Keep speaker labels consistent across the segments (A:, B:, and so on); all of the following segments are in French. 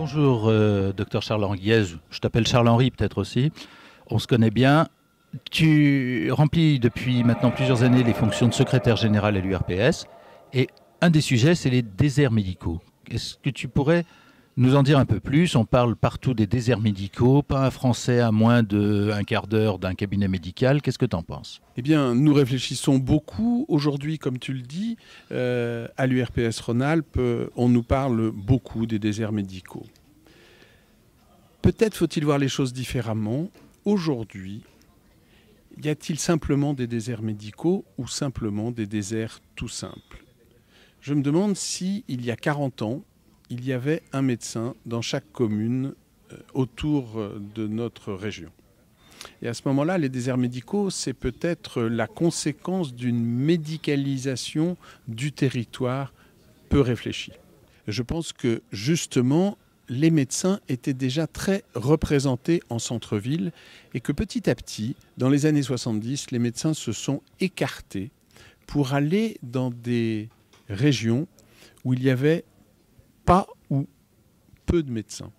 A: Bonjour, docteur Charles-Henri Guiez. Je t'appelle Charles-Henri peut-être aussi. On se connaît bien. Tu remplis depuis maintenant plusieurs années les fonctions de secrétaire général à l'URPS. Et un des sujets, c'est les déserts médicaux. Est-ce que tu pourrais nous en dire un peu plus? On parle partout des déserts médicaux, pas un Français à moins d'un quart d'heure d'un cabinet médical. Qu'est-ce que tu en penses?
B: Eh bien, nous réfléchissons beaucoup. Aujourd'hui, comme tu le dis, à l'URPS Rhône-Alpes, on nous parle beaucoup des déserts médicaux. Peut-être faut-il voir les choses différemment. Aujourd'hui, y a-t-il simplement des déserts médicaux ou simplement des déserts tout simples? Je me demande si, il y a 40 ans, il y avait un médecin dans chaque commune autour de notre région. Et à ce moment-là, les déserts médicaux, c'est peut-être la conséquence d'une médicalisation du territoire peu réfléchie. Je pense que justement, les médecins étaient déjà très représentés en centre-ville et que petit à petit, dans les années 70, les médecins se sont écartés pour aller dans des régions où il y avait pas ou peu de médecins.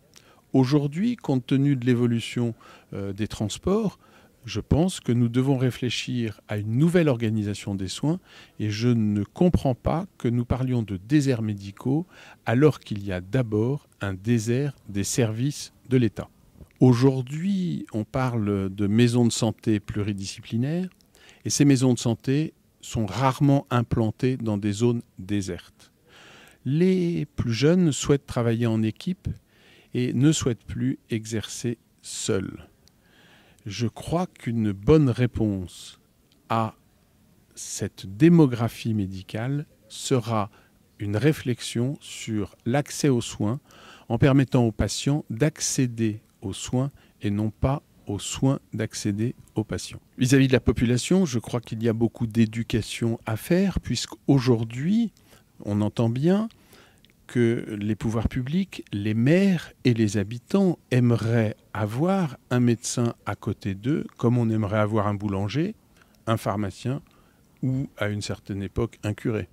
B: Aujourd'hui, compte tenu de l'évolution des transports, je pense que nous devons réfléchir à une nouvelle organisation des soins et je ne comprends pas que nous parlions de déserts médicaux alors qu'il y a d'abord un désert des services de l'État. Aujourd'hui, on parle de maisons de santé pluridisciplinaires et ces maisons de santé sont rarement implantées dans des zones désertes. Les plus jeunes souhaitent travailler en équipe et ne souhaitent plus exercer seuls. Je crois qu'une bonne réponse à cette démographie médicale sera une réflexion sur l'accès aux soins en permettant aux patients d'accéder aux soins et non pas aux soins d'accéder aux patients. Vis-à-vis de la population, je crois qu'il y a beaucoup d'éducation à faire puisqu'aujourd'hui, on entend bien que les pouvoirs publics, les maires et les habitants aimeraient avoir un médecin à côté d'eux, comme on aimerait avoir un boulanger, un pharmacien ou, à une certaine époque, un curé.